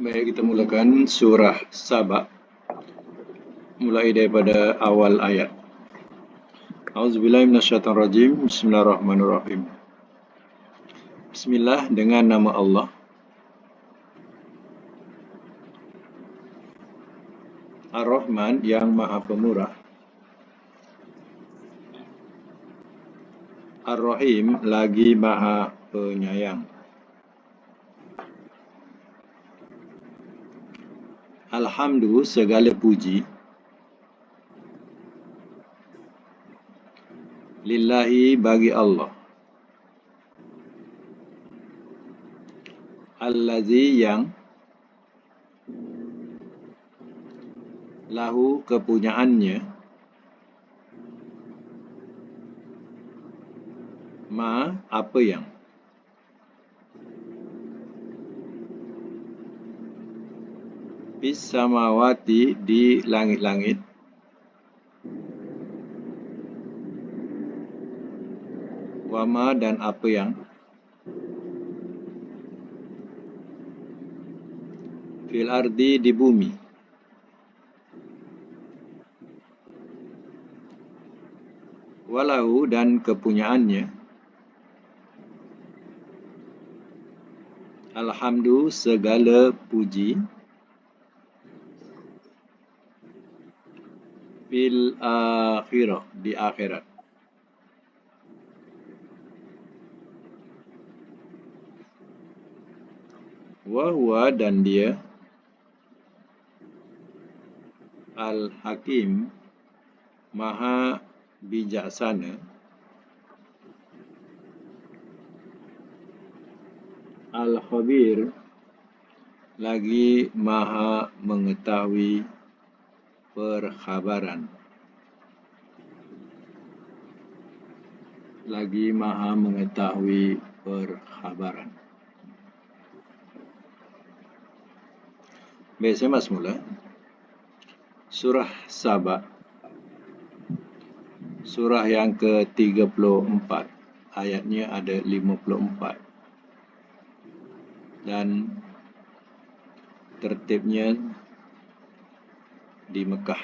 Baik, kita mulakan surah Saba, mulai daripada awal ayat. Auzubillahi minasyaitonirrajim. Bismillahirrahmanirrahim. Bismillah, dengan nama Allah. Ar-Rahman, yang Maha Pemurah. Ar-Rahim, lagi Maha Penyayang. Alhamdu, segala puji. Lillahi, bagi Allah. Allazi, yang. Lahu, kepunyaannya. Ma, apa yang. Bis samawati, di langit-langit. Wama, dan apa yang. Fil ardi, di bumi. Walahu, dan kepunyaannya. Alhamdu, segala puji. Fil akhirah, di akhirat. Wa dan dia. Al-Hakim, Maha bijaksana. Al-Khabir, lagi Maha mengetahui perkhabaran. Lagi Maha mengetahui perkhabaran. Baik, saya mas mula. Surah Saba, surah yang ke-34, ayatnya ada 54. Dan tertibnya di Mekah.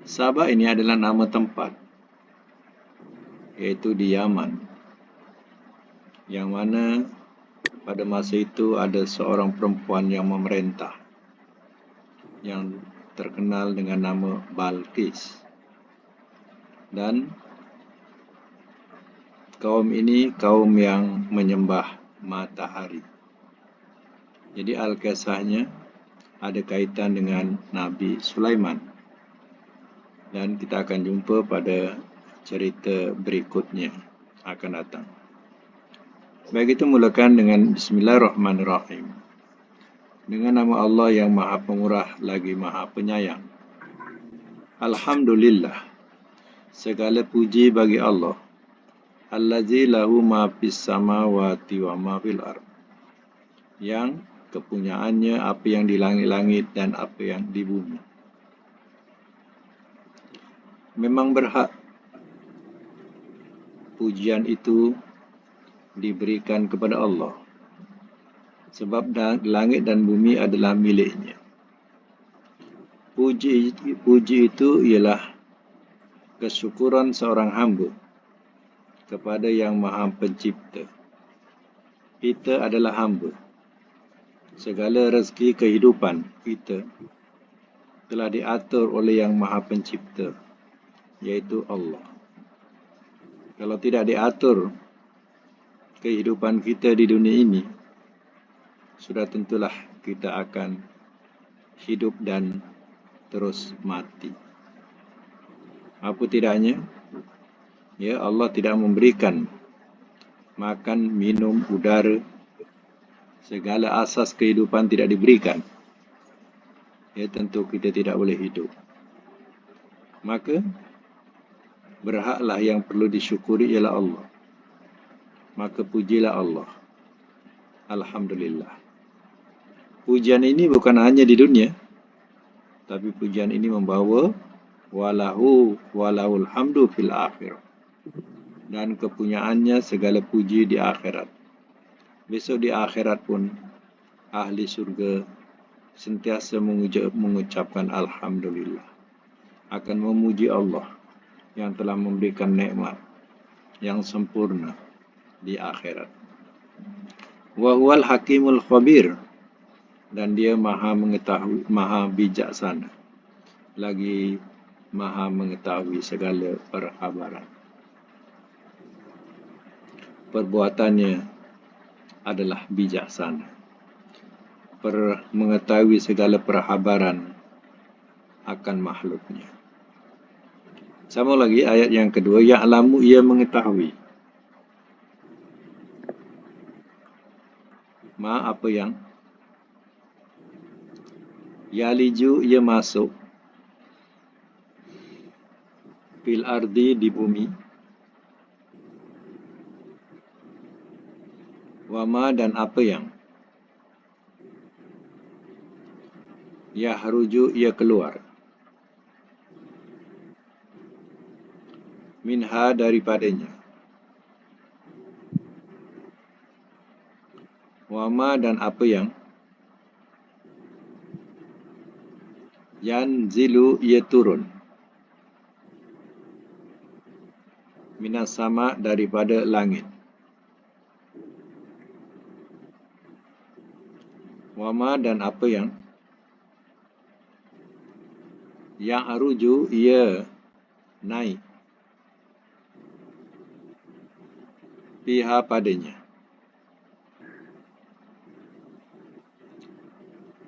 Saba ini adalah nama tempat, yaitu di Yaman, yang mana pada masa itu ada seorang perempuan yang memerintah, yang terkenal dengan nama Balqis. Dan kaum ini kaum yang menyembah matahari. Jadi Al-Kisahnya ada kaitan dengan Nabi Sulaiman. Dan kita akan jumpa pada cerita berikutnya akan datang. Baik, itu mulakan dengan Bismillahirrahmanirrahim. Dengan nama Allah yang Maha Pemurah lagi Maha Penyayang. Alhamdulillah, segala puji bagi Allah. Allazi lahu ma fis samawati wa ma fil ard. Yang kepunyaannya apa yang di langit-langit dan apa yang di bumi. Memang berhak pujian itu diberikan kepada Allah, sebab langit dan bumi adalah miliknya. Puji itu ialah kesyukuran seorang hamba kepada yang Maha Pencipta. Kita adalah hamba. Segala rezeki kehidupan kita telah diatur oleh yang Maha Pencipta, yaitu Allah. Kalau tidak diatur kehidupan kita di dunia ini, sudah tentulah kita akan hidup dan terus mati. Apa tidaknya, ya, Allah tidak memberikan makan, minum, udara, segala asas kehidupan tidak diberikan. Ya, tentu kita tidak boleh hidup. Maka berhaklah yang perlu disyukuri ialah Allah. Maka pujilah Allah. Alhamdulillah. Pujian ini bukan hanya di dunia, tapi pujian ini membawa walahul hamdu fil akhirah. dan kepunyaannya segala puji di akhirat. Besok di akhirat pun ahli surga sentiasa mengucapkan Alhamdulillah, akan memuji Allah yang telah memberikan nikmat yang sempurna di akhirat. Wa huwal hakimul khabir, dan dia maha mengetahui, maha bijaksana, lagi maha mengetahui segala perkhabaran. Perbuatannya adalah bijaksana, mengetahui segala perkhabaran akan makhluknya. Sama lagi ayat yang kedua, ya'lamu, ia mengetahui. Ma, apa yang? Yaliju, ia masuk. Fil ardi, di bumi. Wama, dan apa yang? Yahruju, ia keluar. Minha, daripadanya. Wama, dan apa yang? Yanzilu, ia turun. Minas sama, daripada langit. Wama, dan apa yang? Yang aruju, ia naik. Piha, padanya.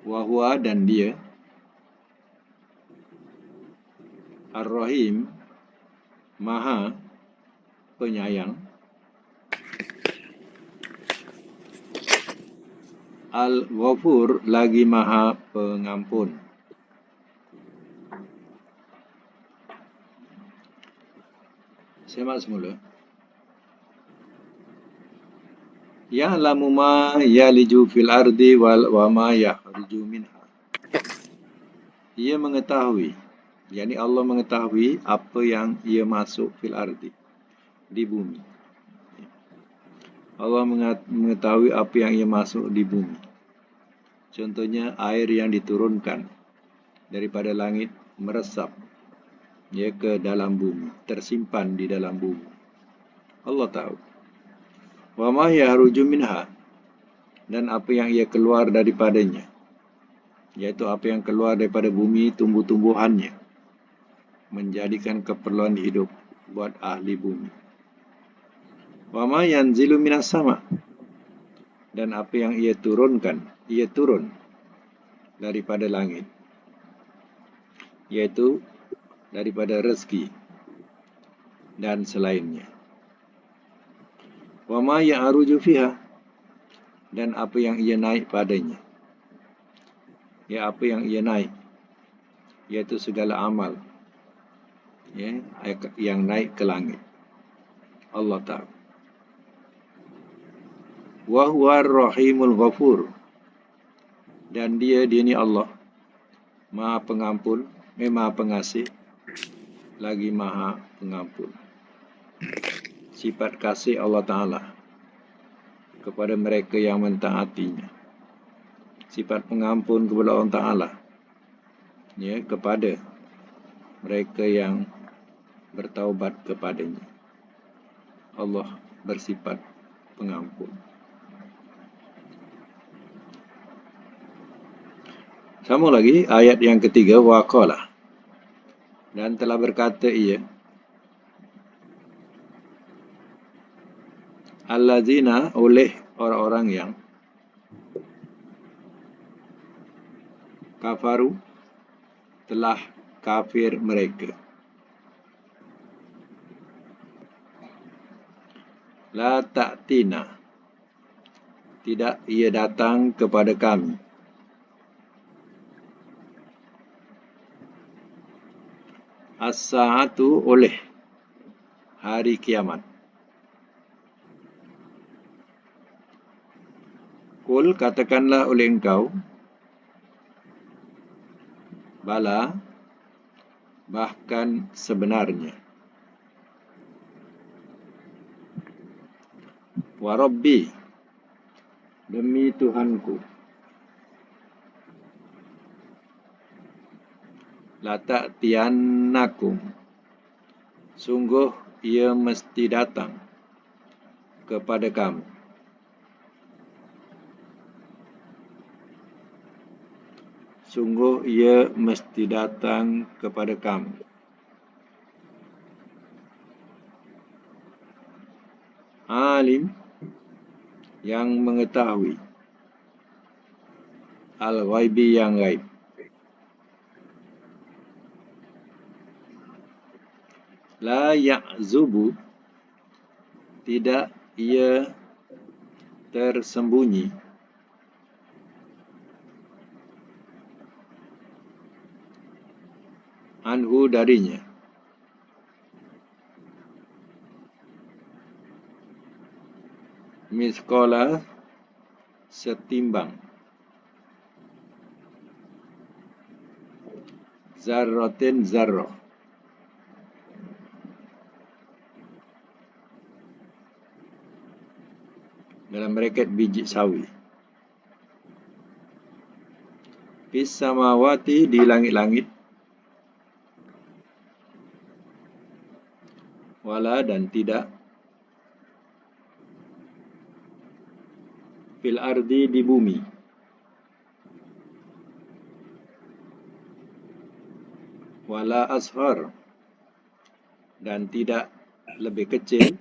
Wahua, dan dia. Ar-Rahim, maha penyayang. Al-Ghafur, lagi maha pengampun. Semak semula. Ya'lamu ma yaliju fil ardi wa ma yakhruju minha. Ia mengetahui, yakni Allah mengetahui apa yang ia masuk fil ardi, di bumi. Allah mengetahui apa yang ia masuk di bumi. Contohnya air yang diturunkan daripada langit meresap ke dalam bumi, tersimpan di dalam bumi. Allah tahu. Wa ma yahruju minha, dan apa yang ia keluar daripadanya, yaitu apa yang keluar daripada bumi, tumbuh-tumbuhannya, menjadikan keperluan hidup buat ahli bumi. Wa ma yanzilu minas sama, dan apa yang ia turunkan, ia turun daripada langit, yaitu daripada rezeki dan selainnya. Wa ma ya'ruju fiha, dan apa yang ia naik padanya. Ya, apa yang ia naik, yaitu segala amal, ya, yang naik ke langit. Allah tahu. Wa huwa ar-rahimul ghafur, dan dia ni Allah, maha pengampun, maha pengasih, lagi maha pengampun. Sifat kasih Allah Ta'ala kepada mereka yang mentaatinya. Sifat pengampun kepada Allah Ta'ala, ya, kepada mereka yang bertaubat kepadanya. Allah bersifat pengampun. Sama lagi ayat yang ketiga, waqala, dan telah berkata ia, allazina, oleh orang-orang yang kafaru, telah kafir mereka. La ta'tina, tidak ia datang kepada kami. As-sa'atu, oleh hari kiamat. Kul, katakanlah oleh engkau, bala, bahkan sebenarnya. Wa Rabbi, demi Tuhanku, la ta'tiyannakum, sungguh ia mesti datang kepada kamu. Sungguh ia mesti datang kepada kamu. Alim, yang mengetahui, al-ghaibi, yang gaib. La ya'zubu, tidak ia tersembunyi, anhu, darinya, miskola, setimbang, zarratin, zarrah, dalam braket biji sawi. Fis samawati, di langit-langit, wala, dan tidak, fil ardi, di bumi, wala ashar, dan tidak lebih kecil,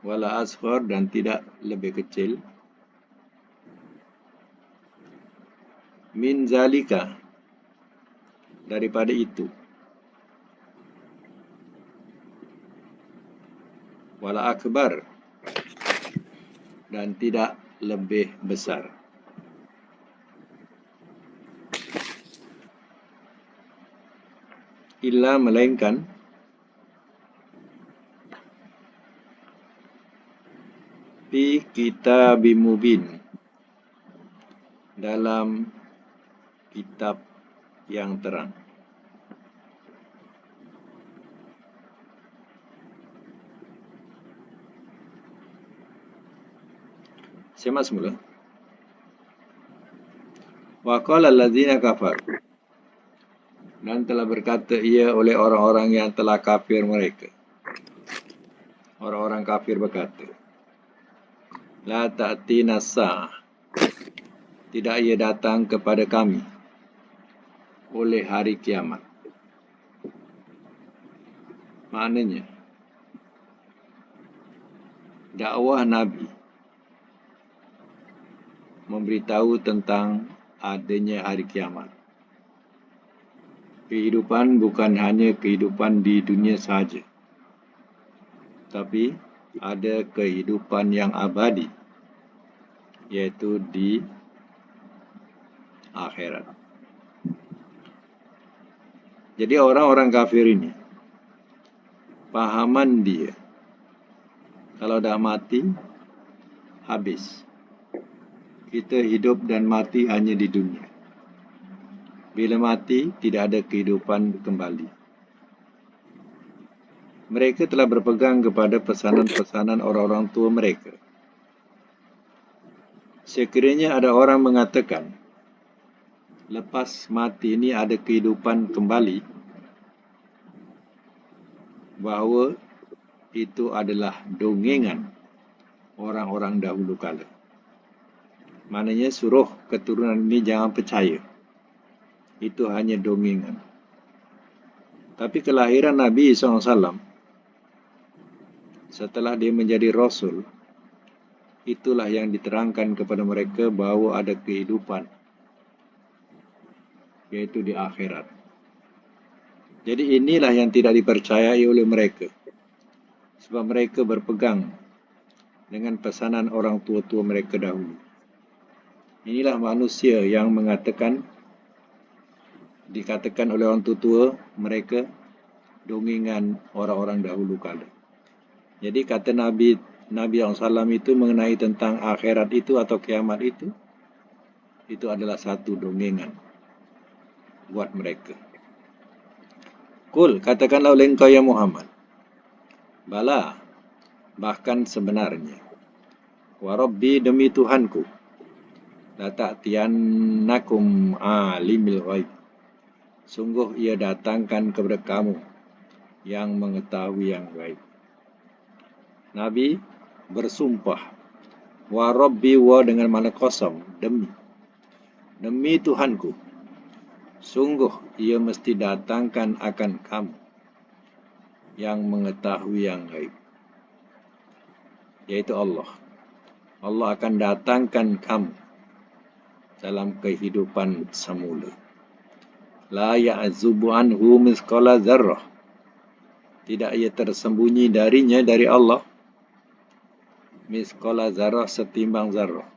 wala ashar, dan tidak lebih kecil, min zalika, daripada itu, wala akbar, dan tidak lebih besar. Illa, melainkan, fi kitabim mubin, dalam kitab yang terang. Simak semula. Wa qala allazina kafaru, dan telah berkata ia oleh orang-orang yang telah kafir mereka. Orang-orang kafir berkata, la ta'tina sa'ah, tidak ia datang kepada kami oleh hari kiamat. Maknanya, dakwah Nabi memberitahu tentang adanya hari kiamat. Kehidupan bukan hanya kehidupan di dunia sahaja, tapi ada kehidupan yang abadi, yaitu di akhirat. Jadi orang-orang kafir ini, pahaman dia, kalau dah mati, habis. Kita hidup dan mati hanya di dunia. Bila mati, tidak ada kehidupan kembali. Mereka telah berpegang kepada pesanan-pesanan orang-orang tua mereka. Sekiranya ada orang mengatakan, lepas mati ini ada kehidupan kembali, bahawa itu adalah dongengan orang-orang dahulu kala. Maknanya suruh keturunan ini jangan percaya. Itu hanya dongengan. Tapi kelahiran Nabi SAW, setelah dia menjadi Rasul, itulah yang diterangkan kepada mereka bahawa ada kehidupan, yaitu di akhirat. Jadi inilah yang tidak dipercayai oleh mereka. Sebab mereka berpegang dengan pesanan orang tua-tua mereka dahulu. Inilah manusia yang dikatakan oleh orang tua mereka dongengan orang-orang dahulu kala. Jadi kata Nabi SAW itu mengenai tentang akhirat itu atau kiamat itu adalah satu dongengan buat mereka. Qul, katakanlah oleh engkau ya Muhammad, Bala, bahkan sebenarnya. Wa Rabbi, demi Tuhanku, la ta'tiyannakum alimil ghaib. Sungguh ia datangkan kepada kamu yang mengetahui yang gaib. Nabi bersumpah, wa Rabbi, wa dengan mana kosong, demi Tuhanku, sungguh ia mesti datangkan akan kamu yang mengetahui yang gaib, yaitu Allah. Allah akan datangkan kamu dalam kehidupan semula. La ya'zubu anhu mithqala dzarrah. Tidak ia tersembunyi darinya, dari Allah, mithqala dzarrah, setimbang zarrah.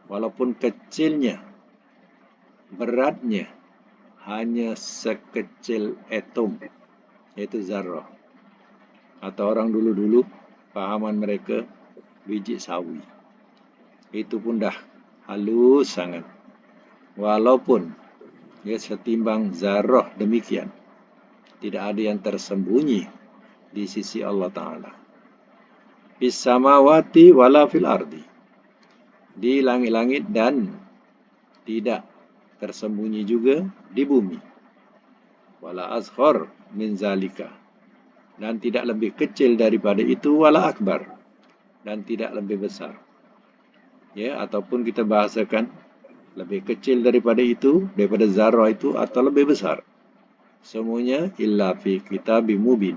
Walaupun kecilnya, beratnya hanya sekecil atom, yaitu zarrah. Atau orang dulu-dulu pahaman mereka biji sawi. Itu pun dah halus sangat. Walaupun ia setimbang zarrah demikian, tidak ada yang tersembunyi di sisi Allah Ta'ala. Fis samawati wala fil ardi. Di langit-langit dan tidak tersembunyi juga di bumi. Wala azhar min zalika. Dan tidak lebih kecil daripada itu, wala akbar, dan tidak lebih besar. Ya, ataupun kita bahasakan lebih kecil daripada itu, daripada zarrah itu, atau lebih besar. Semuanya illa fi kitabim mubin,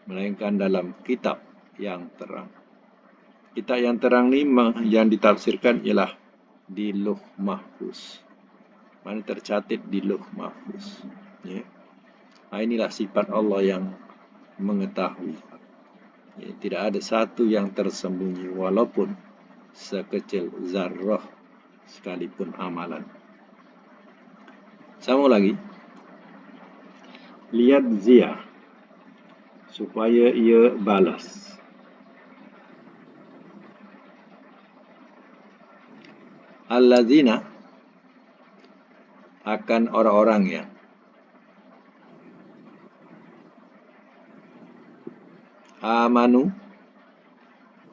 melainkan dalam kitab yang terang. Kitab yang terang ni yang ditafsirkan ialah di Lauh Mahfuz. Mana tercatat di Lauh Mahfuz. Ya. Inilah sifat Allah yang mengetahui. Ya, tidak ada satu yang tersembunyi walaupun sekecil zarrah sekalipun amalan. Sama lagi, lihat zia, supaya ia balas. Allazina, akan orang-orang yang amanu,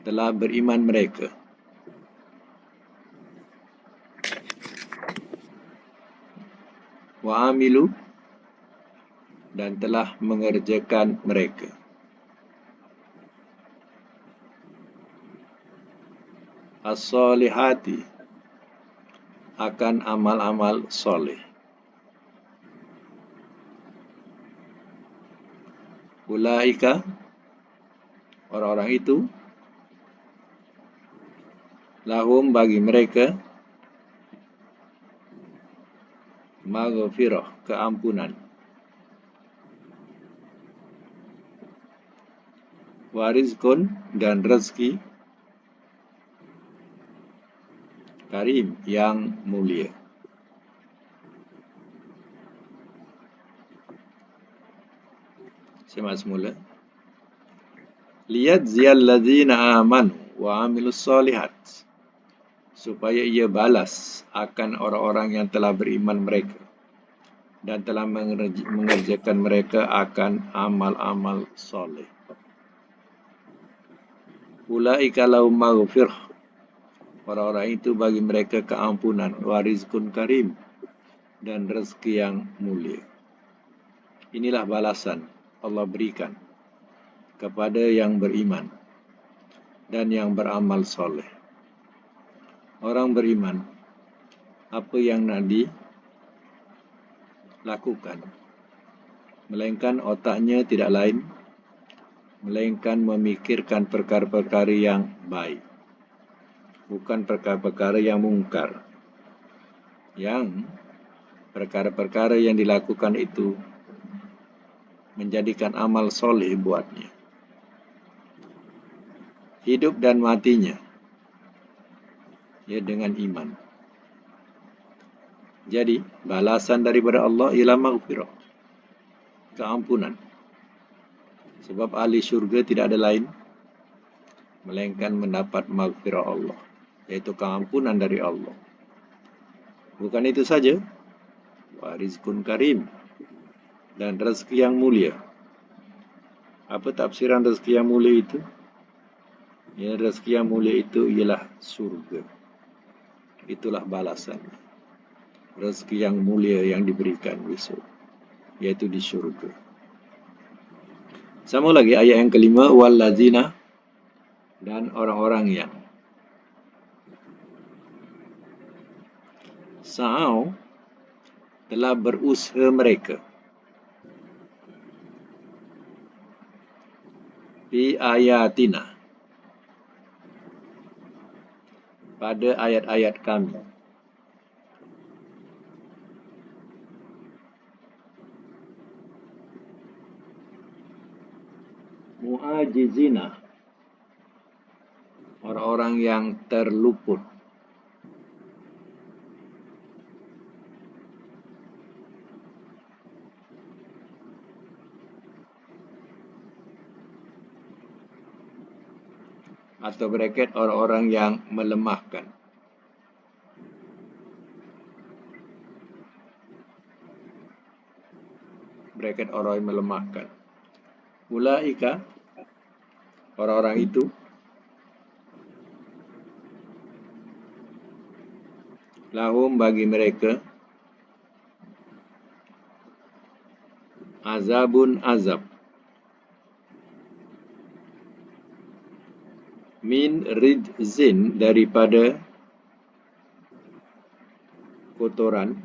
telah beriman mereka, wa amilu, dan telah mengerjakan mereka, as-solihati, akan amal-amal soleh. Ulaika, orang-orang itu, lahum, bagi mereka, maghfirah, keampunan, warizkun, dan rezeki, karim, yang mulia. Semak semula. Lihat ziyal ladzina amanu wa amilus solihat, supaya ia balas akan orang-orang yang telah beriman mereka dan telah mengerjakan mereka akan amal-amal soleh. Ulaika lahum maghfirah, orang-orang itu bagi mereka keampunan, warizkun karim, dan rezeki yang mulia. Inilah balasan Allah berikan kepada yang beriman dan yang beramal soleh. Orang beriman, apa yang nak dilakukan, melainkan otaknya tidak lain, melainkan memikirkan perkara-perkara yang baik, bukan perkara-perkara yang mungkar. Yang perkara-perkara yang dilakukan itu menjadikan amal soleh buatnya. Hidup dan matinya ya dengan iman. Jadi balasan daripada Allah ialah maghfirah, keampunan. Sebab ahli syurga tidak ada lain melainkan mendapat maghfirah Allah, iaitu keampunan dari Allah. Bukan itu saja, warizkun karim, dan rezeki yang mulia. Apa tafsiran rezeki yang mulia itu? Ya, rezeki yang mulia itu ialah surga. Itulah balasan. Rezeki yang mulia yang diberikan besok, yaitu di surga. Sama lagi ayat yang kelima, wallazina, dan orang-orang yang sa'au, telah berusaha mereka fi ayatina, pada ayat-ayat kami, mu'ajizina, orang-orang yang terluput, atau bracket orang-orang yang melemahkan. Bracket orang yang melemahkan. Ulaika, orang-orang itu, lahum, bagi mereka, azabun, azab, min rijzin, daripada kotoran,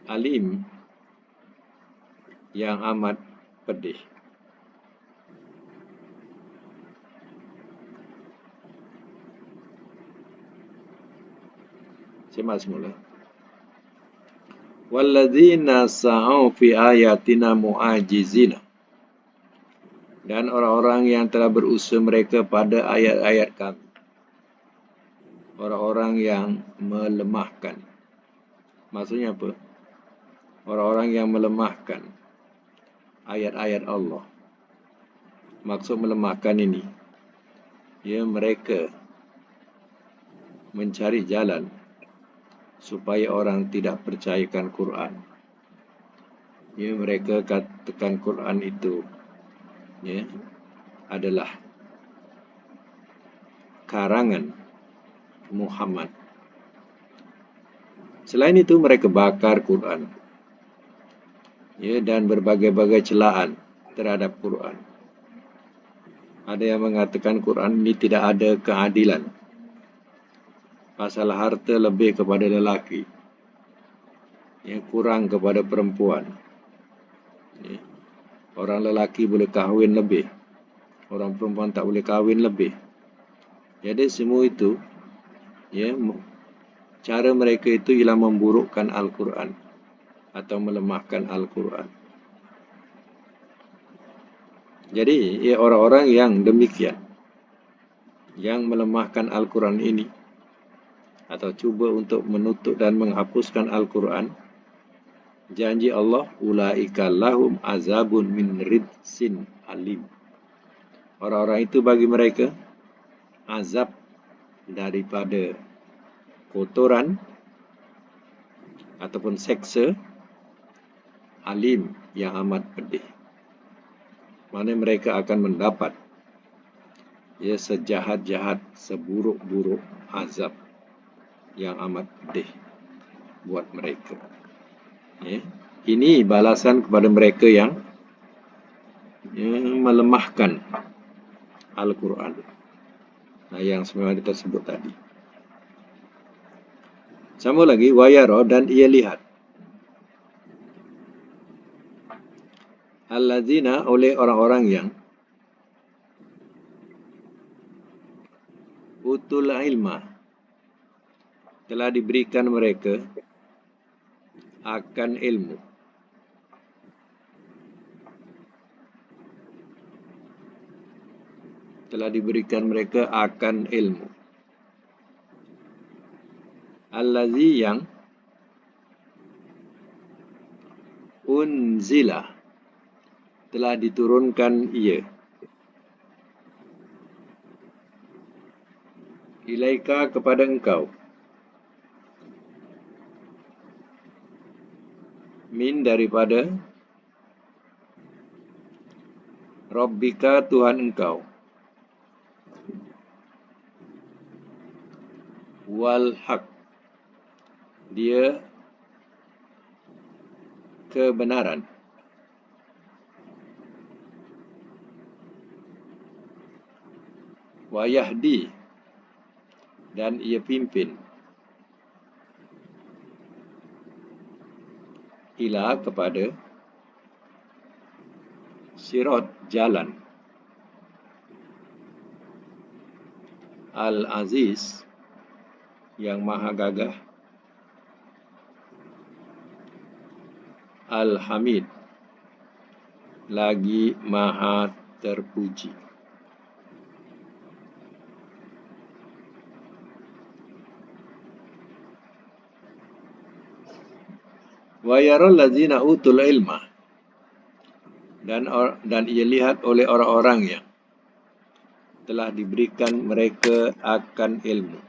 alim, yang amat pedih. Simak semula. Walladzina sa'au fi ayatina mu'ajizina, dan orang-orang yang telah berusaha mereka pada ayat-ayat kami, orang-orang yang melemahkan. Maksudnya apa? Orang-orang yang melemahkan ayat-ayat Allah. Maksud melemahkan ini, ya, mereka mencari jalan supaya orang tidak percayakan Quran. Ya, mereka katakan Quran itu, ya, adalah karangan Muhammad. Selain itu, mereka bakar Quran, ya, dan berbagai-bagai celaan terhadap Quran. Ada yang mengatakan Quran ini tidak ada keadilan. Pasal harta lebih kepada lelaki, yang kurang kepada perempuan. Ya. Orang lelaki boleh kahwin lebih, orang perempuan tak boleh kahwin lebih. Jadi semua itu, ya, cara mereka itu ialah memburukkan Al-Quran atau melemahkan Al-Quran. Jadi, ya, orang-orang yang demikian, yang melemahkan Al-Quran ini, atau cuba untuk menutup dan menghapuskan Al-Quran, janji Allah, ulaika lahum azabun min rijsin alim. Orang-orang itu bagi mereka azab daripada kotoran ataupun seksa alim yang amat pedih. Mana mereka akan mendapat, ya, sejahat-jahat, seburuk-buruk azab yang amat pedih buat mereka. Ya. Ini balasan kepada mereka yang, ya, melemahkan Al-Quran. Nah, yang semua kita sebut tadi. Sama lagi, wayara, dan ia lihat, allazina, oleh orang-orang yang utul ilma, telah diberikan mereka akan ilmu. Telah diberikan mereka akan ilmu. Allazi, yang unzila, telah diturunkan ia, ilaika, kepada engkau, Min daripada Rabbika Tuhan engkau. Wal haq, dia kebenaran. Wa yahdi, dan ia pimpin. Ila, kepada. Sirat, jalan. Al-Aziz, yang maha gagah. Al-Hamid, lagi maha terpuji. Wa yaral ladzina utul ilma, dan ia lihat oleh orang-orang yang telah diberikan mereka akan ilmu.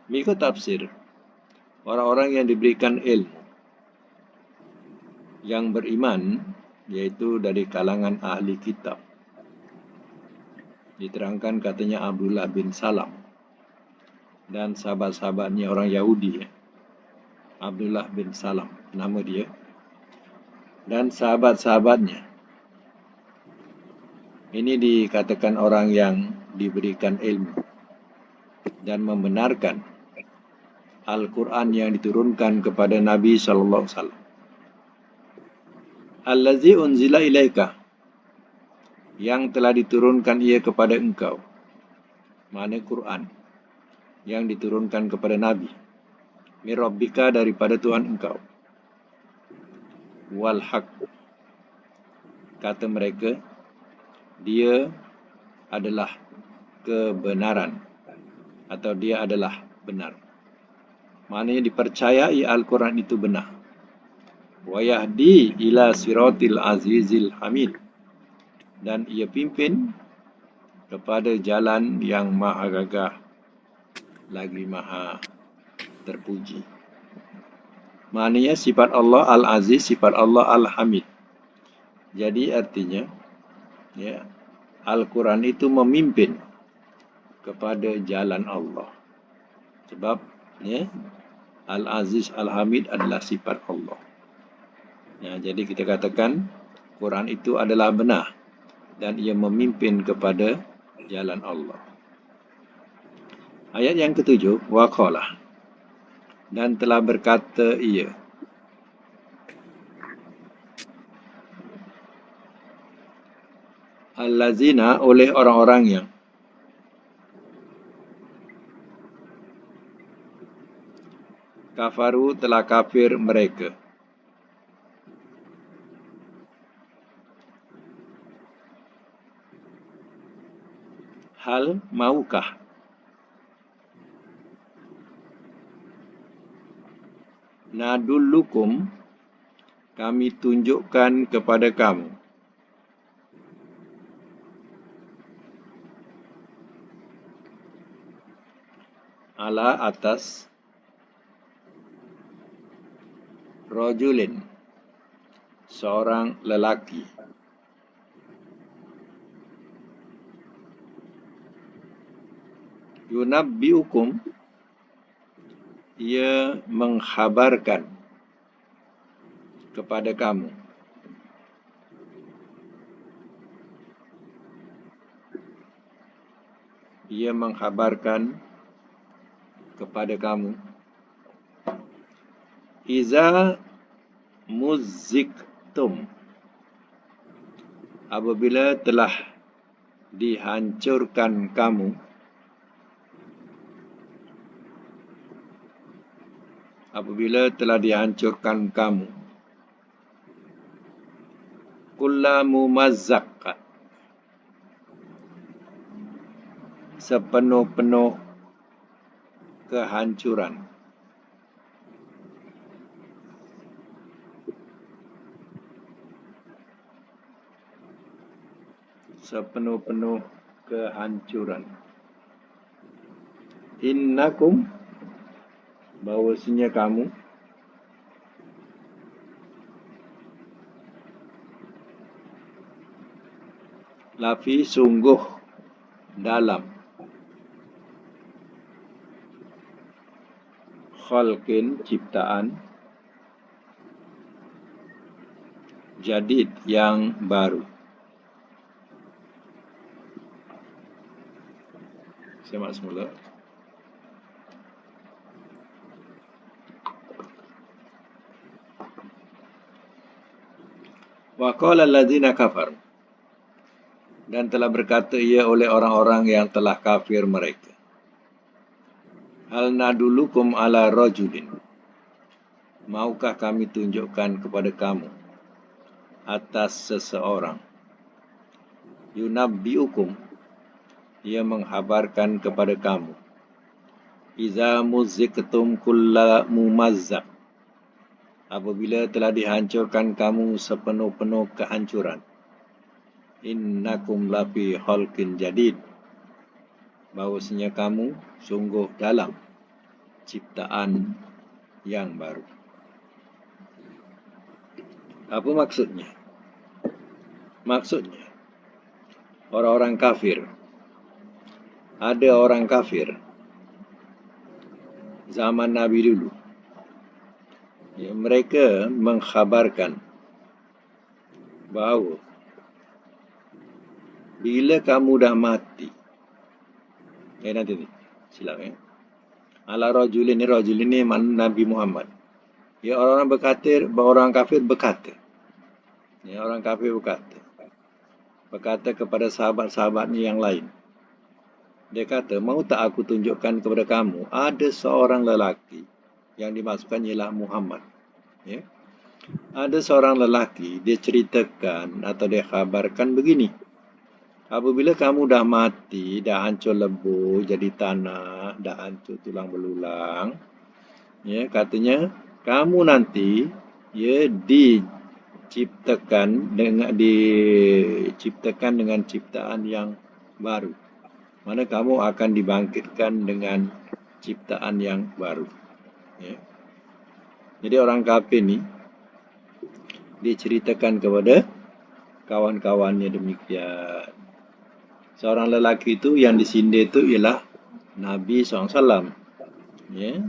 Mengikut tafsir, orang-orang yang diberikan ilmu, yang beriman, yaitu dari kalangan ahli kitab. Diterangkan katanya Abdullah bin Salam dan sahabat-sahabatnya orang Yahudi. Abdullah bin Salam, nama dia. Dan sahabat-sahabatnya. Ini dikatakan orang yang diberikan ilmu dan membenarkan Al-Quran yang diturunkan kepada Nabi SAW. Allazi unzila ilaika, yang telah diturunkan ia kepada engkau. Mana Quran yang diturunkan kepada Nabi. Min Rabbika, daripada Tuhan engkau. Wal haq, kata mereka, dia adalah kebenaran, atau dia adalah benar. Maknanya dipercayai Al-Quran itu benar. Wa yahdi ila siratil azizil hamid, dan ia pimpin kepada jalan yang maha gagah, lagi maha terpuji. Maknanya sifat Allah Al-Aziz, sifat Allah Al-Hamid. Jadi artinya, Al-Quran itu memimpin kepada jalan Allah. Sebab Al-Aziz Al-Hamid adalah sifat Allah. Jadi kita katakan Quran itu adalah benar dan ia memimpin kepada jalan Allah. Ayat yang ketujuh, waqala, dan telah berkata ia. Allazina, oleh orang-orang yang kafaru, telah kafir mereka. Hal maukah nadullukum, kami tunjukkan kepada kamu, ala, atas, rajulin, seorang lelaki, yunabbiukum, ia mengkhabarkan kepada kamu, ia mengkhabarkan kepada kamu, iza muzziktum, apabila telah dihancurkan kamu, apabila telah dihancurkan kamu, kulla mumazzaq, sepenuh-penuh kehancuran, sepenuh-penuh kehancuran. Innakum, bahawasanya kamu, lafi sungguh dalam, khalqin ciptaan, jadid yang baru. Semak semula. Wa qala allazina kafar, dan telah berkata ia oleh orang-orang yang telah kafir mereka. Hal nadulukum ala rajulin, maukah kami tunjukkan kepada kamu atas seseorang, yunabbiukum, ia menghabarkan kepada kamu, iza muzziqtum kulla mumazzaq, apabila telah dihancurkan kamu sepenuh-penuh kehancuran, innakum lafi khalqin jadid, bahawasanya kamu sungguh dalam ciptaan yang baru. Apa maksudnya? Maksudnya, orang-orang kafir, ada orang kafir zaman Nabi dulu, ya, mereka mengkhabarkan bahawa bila kamu dah mati, nanti ni silap ala rajul ini makna Nabi Muhammad. Ya, orang-orang berkata, orang kafir berkata, ya, orang kafir berkata kepada sahabat-sahabatnya yang lain. Dia kata, mau tak aku tunjukkan kepada kamu ada seorang lelaki yang dimaksudkan ialah Muhammad. Ya. Ada seorang lelaki, dia ceritakan atau dia khabarkan begini. Apabila kamu dah mati, dah hancur lebur, jadi tanah, dah hancur tulang belulang, ya, katanya kamu nanti, ya, diciptakan dengan ciptaan yang baru. Mana kamu akan dibangkitkan dengan ciptaan yang baru. Ya. Jadi orang kafir ni diceritakan kepada kawan-kawannya demikian. Seorang lelaki itu yang disindir itu ialah Nabi SAW. Ya.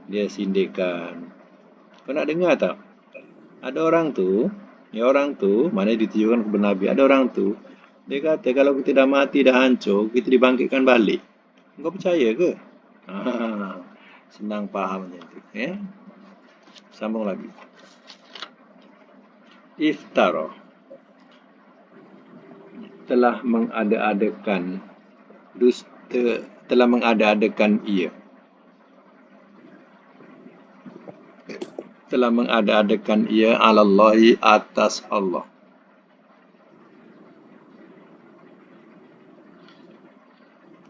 Dia sindirkan. Kau nak dengar tak? Ada orang tu, mana ditujukan kepada Nabi. Ada orang tu, dia kata kalau kita dah mati, dah hancur, kita dibangkitkan balik. Kau percaya ke? Senang faham macam tu. Ya? Sambung lagi. Iftara, telah mengada-adakan dusta, telah mengada-adakan ia. Telah mengada-adakan ia alallahi, atas Allah.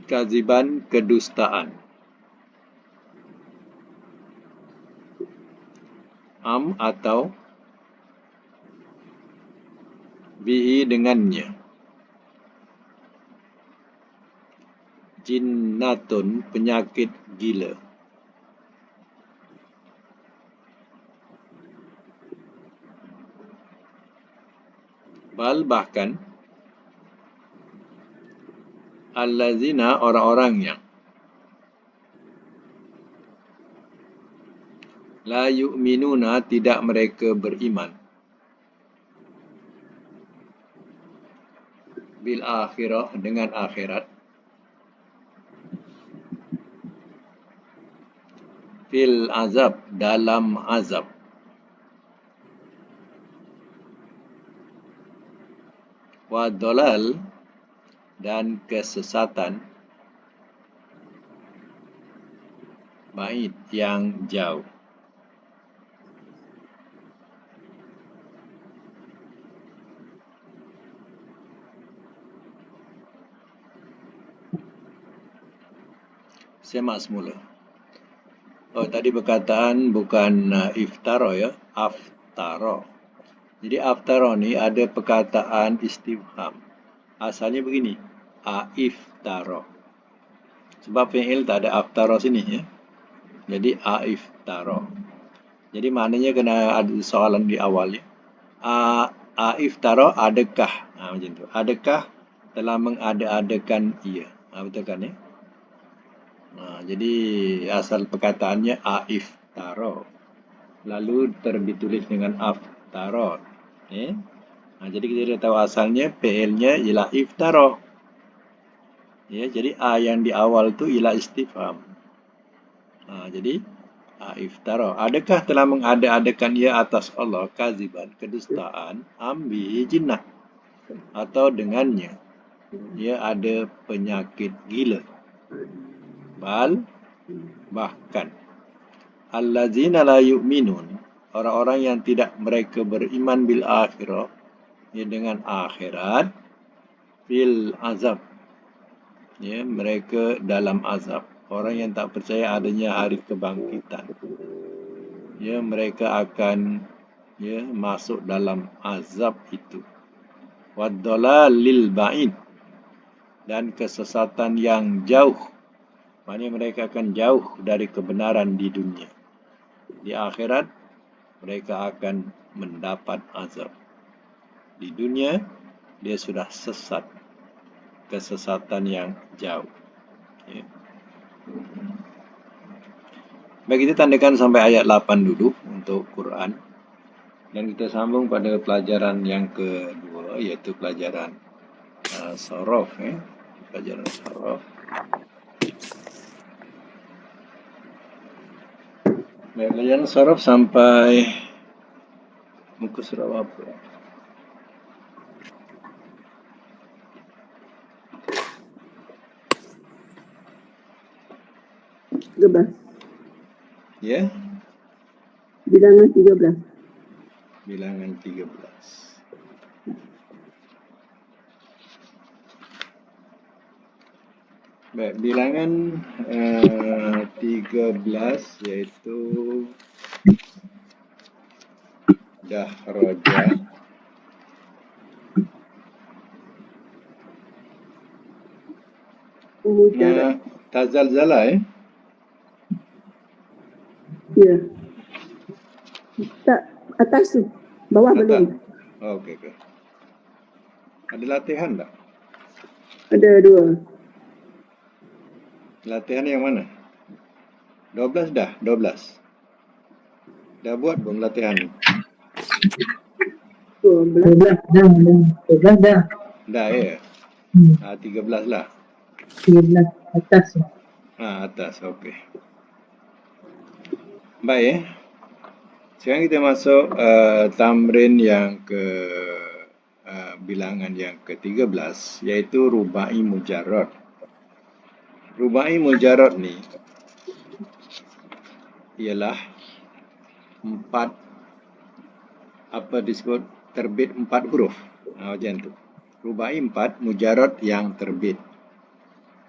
Kaziban, kedustaan. Atau bihi, dengannya. Jinnatun, penyakit gila. Bal, bahkan, allazina, orang-orang yang la yu'minuna, tidak mereka beriman, bil akhirah, dengan akhirat, fil azab, dalam azab, wa dolal, dan kesesatan, ba'id, yang jauh. Semak semula. Oh, tadi perkataan bukan iftara, ya, aftara. Jadi aftara ni ada perkataan istifham. Asalnya begini, iftara. Sebab fi'il tak ada aftara sini ya. Jadi aiftara. Jadi maknanya kena ada soalan di awal ya. Aiftara adakah? Macam tu. Adakah telah mengada-adakan ia? Betul kan ya? Jadi asal perkataannya aiftara. Lalu ditulis dengan aftara. Jadi kita dah tahu asalnya fi'ilnya ialah iftara. Ya, jadi a yang di awal tu ialah istifham. Jadi iftara. Adakah telah mengada-adakan ia atas Allah kaziban, kedustaan, ambi jinnah, atau dengannya ia ada penyakit gila. Bahkan allazina la yu'minun, orang-orang yang tidak mereka beriman bil akhirah, ya, dengan akhirat, fil azab, ya, mereka dalam azab. Orang yang tak percaya adanya hari kebangkitan, ya, mereka akan, ya, masuk dalam azab itu. Waddalalil ba'id, dan kesesatan yang jauh. Maknanya mereka akan jauh dari kebenaran di dunia. Di akhirat mereka akan mendapat azab. Di dunia dia sudah sesat, kesesatan yang jauh. Ya. Baik, kita tandakan sampai ayat 8 dulu untuk Quran. Dan kita sambung pada pelajaran yang kedua, iaitu pelajaran Sorof. Pelajaran Sorof. Baik, pelajaran Sorof sampai muka surat apa? Ya? Bilangan 13. Bilangan 13. Baik, bilangan 13 iaitu dahroja, tazalzala. Ya. Tak, atas tu. Bawah belum. Okey. Ada latihan tak? Ada 2. Latihan yang mana? 12 dah? 12. Dah buat belum latihan ni? 12 dah. Dah ya? 13 lah. 13 atas. Atas, okey. Baik. Sekarang kita masuk tamrin yang bilangan yang ke-13, iaitu rubai mujarrad. Rubai mujarrad ni ialah 4 disebut terbit 4 huruf. Macam tu. Rubai 4, mujarrad yang terbit.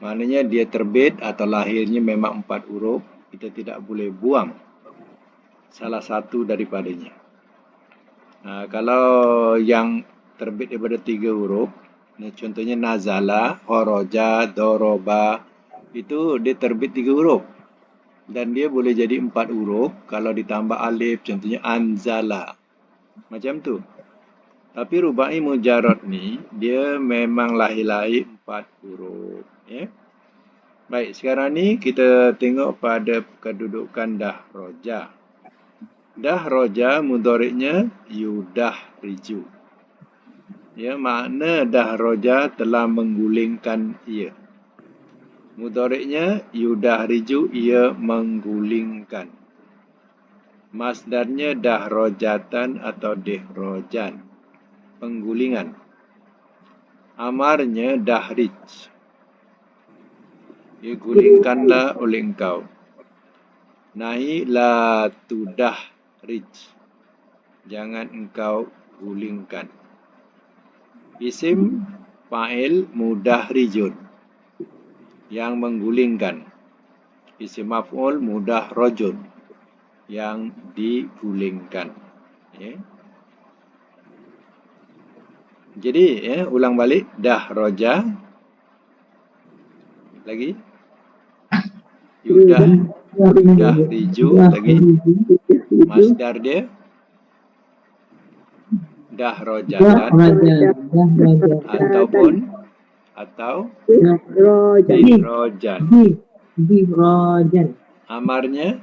Maknanya dia terbit atau lahirnya memang 4 huruf. Kita tidak boleh buang salah satu daripadanya. Kalau yang terbit daripada 3 huruf, contohnya nazala, kharaja, doroba, itu dia terbit 3 huruf. Dan dia boleh jadi 4 huruf kalau ditambah alif, contohnya anzala. Macam tu. Tapi rubai mujarrad ni, dia memang lahir-lahir 4 huruf. Ya? Baik, sekarang ni kita tengok pada kedudukan dahroja. Dahroja mudhari'nya yudahriju. Ya, makna dahroja telah menggulingkan ia. Mudhari'nya yudahriju, ia menggulingkan. Masdarnya dahrojatan atau dihrojan, penggulingan. Amarnya dahrij, gulingkanlah oleh engkau. Nahi la tudahrij, jangan engkau gulingkan. Isim fa'il mudahrijun, yang menggulingkan. Isim maf'ul mudahrajun, yang digulingkan. Jadi ulang balik, dahroja. Lagi Yudah, riju lagi. Masdar dia dahrojatan atau dirojan. Amarnya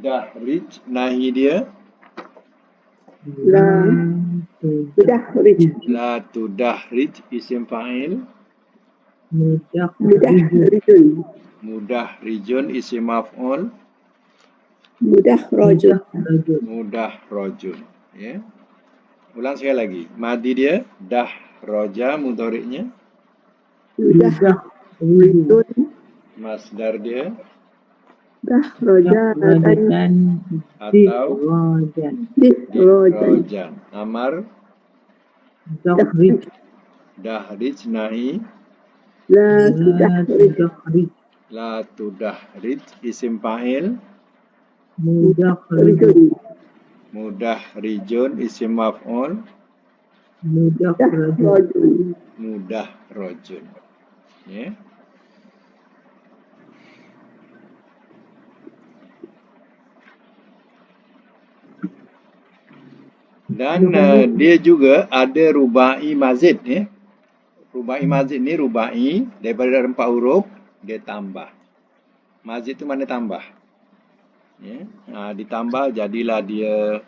dahrij, nahi dia la tudahrij, isim fa'il. Mudahrijun, isim maf'ul. Mudahrojun. Ya. Ulang sekali lagi. Madi dia dahroja, mudhari'nya. Masdar dia atau dirojan. Amar dahrij, nahi la tudahrij, isim fa'il. Mudahrijun, isim maf'ul. Mudahrojun. Ya. Dan dia juga ada rubai mazid, ya. Rubai mazid ni rubai daripada 4 huruf dia tambah. Mazid tu mana tambah? Ya. Ditambah jadilah dia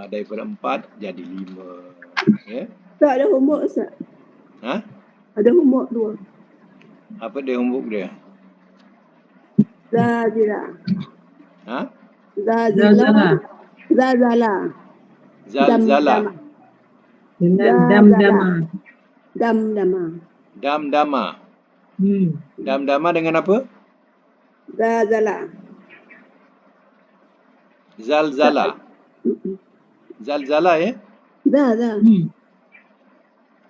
daripada 4 jadi 5. Ya. Tak ada homework, Ustaz. Ha? Ada homework 2. Apa dia homework dia? Zazila. Ha? Zazala. Zalzala. Damdama. Damdama. Damdama dengan apa? Zazala. Zalzala. Zalzala, ya? Zazala.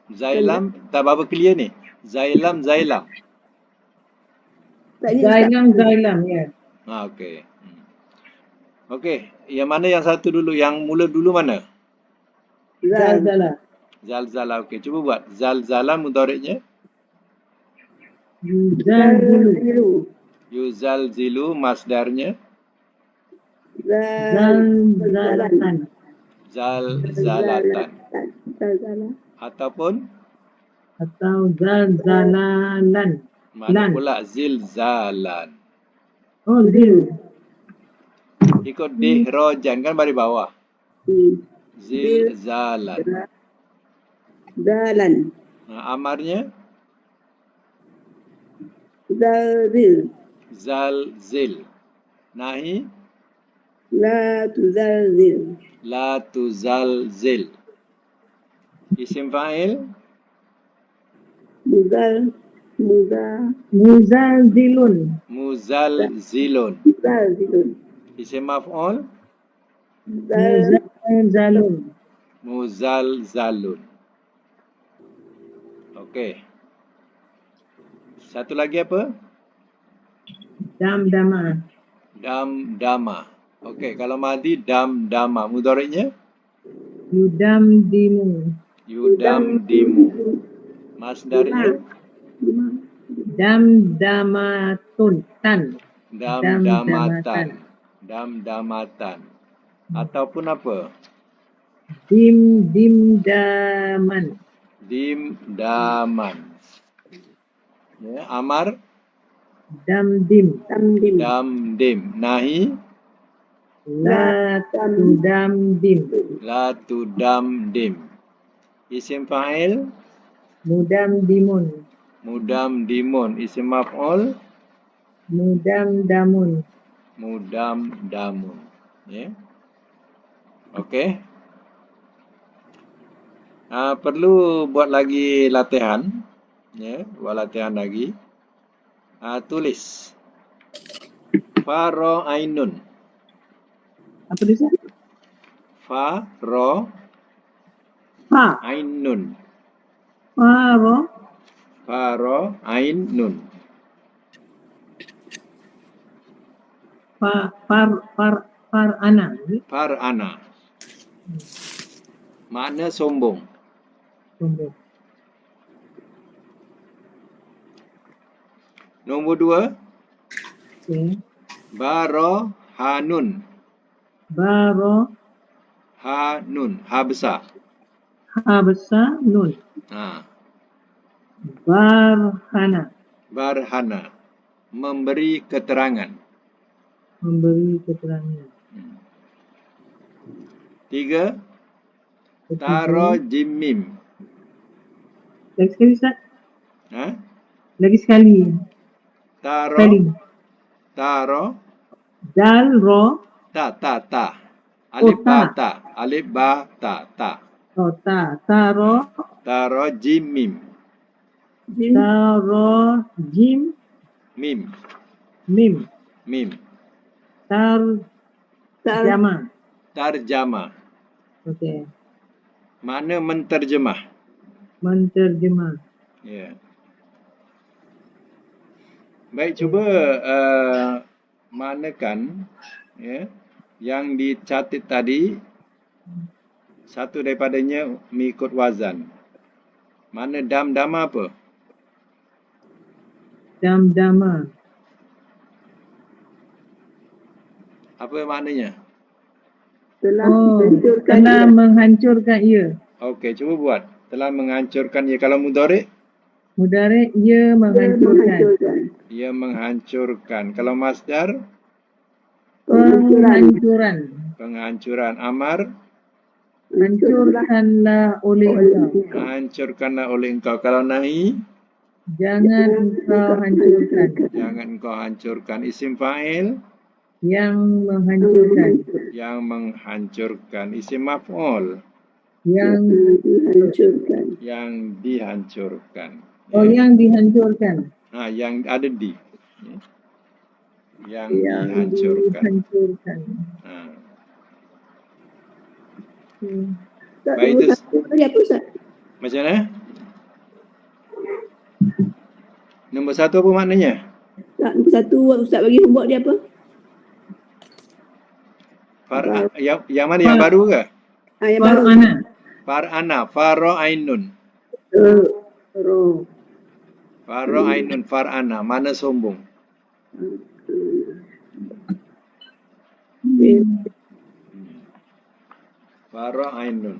Zailam, tak berapa clear ni? Zailam. Zailam, ya. Okey. Okey, yang mana yang satu dulu? Yang mula dulu mana? Zazala. Zalzala. Okey, cuba buat. Zalzala mudhari'nya. Yuzalzilu, masdarnya. Zalzalatan. Zalzalatan. Ataupun Zalzalalan. mana pula? Zilzalan. Zil. Ikut dihrojan kan dari bawah. Zilzalan. Zalan. Amarnya Zalzil. zalzil. Nahi La tuzalzil. la tuzalzil. Isim fa'il Muzalzilun. muzalzilun. Isim maf'ul muzalzalun. Okey. Satu lagi apa? Damdama. Damdama. Okey, kalau madi damdama. Mudhari'nya Yudamdimu. Masdarnya Damdamatun. damdamatan. Ataupun apa? Dimdaman. Ya, amar Damdim. damdim. Nahi La tudamdim. Isim fa'il Mudamdimun. Isim maf'ul Mudamdamun. Ya. Okey. Perlu buat lagi latihan. Ya, buat latihan lagi. Tulis. Faro ainun. Apa dia? Faro Fa. ainun. Faro. Faro ainun. Farana. Farana. Makna sombong. Nombor 2, Okey. barohanun. Baro, Hanun, ha besar. ha besar, nun. Ha, Barhana, barhana, memberi keterangan. memberi keterangan. 3, Ketiga, tarojimim. lagi sekali Ustaz. Ha? Lagi sekali. Taro, Spelling. taro, Dal, ro, ta. Alif ta. ba ta, alif ba ta. Oh, ta. Taro, Tarojimim, taro, jim, mim, mim. mim. Jama. Tarjama, Okey. mana menterjemah. Menterjemah. Ya. Baik, cuba manakan ya, yang dicatat tadi, satu daripadanya mengikut wazan. Mana dam-dama apa? Dam-dama. Apa maknanya? Telah menghancurkan ia. Okey, cuba buat. Telah menghancurkan ia. Kalau mudhari'? Mudhari' ia menghancurkan. Ia menghancurkan. Kalau masdar? Penghancuran. Penghancuran. Amar? Hancurkanlah oleh engkau. Hancurkanlah oleh engkau. Kalau nahi? Jangan engkau hancurkan. Jangan engkau hancurkan. Isim fa'il? Yang menghancurkan. Yang menghancurkan. Isim maf'ul? Yang dihancurkan. Yang dihancurkan. Oh, yang dihancurkan. Ha, yang ada di. Yang dihancurkan. Ha. Baik, itu. Macam mana? Nombor 1 apa maknanya? Nombor 1 Ustaz bagi homework dia apa? Yang mana? Yang baru ke? Yang baru. Far'ana. Faro'ainun. Faro'ainun. Far'ana. Mana sombong? Faro'ainun.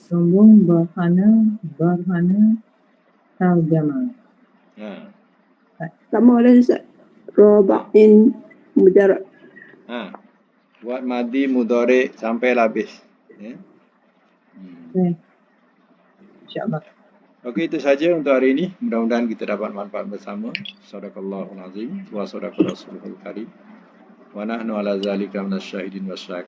Sombong, barhana, tarjama. Ha. Sama ada Ustaz. Roba'in mujarab. Ha. Buat madi mudhari' sampai habis. Ya. Okay. InsyaAllah. Okey, itu saja untuk hari ini. Mudah-mudahan kita dapat manfaat bersama. Sadaqallahul azim wa sadaqa rasulul karim. Wa nahnu ala zalika minasyahidin wasyakir.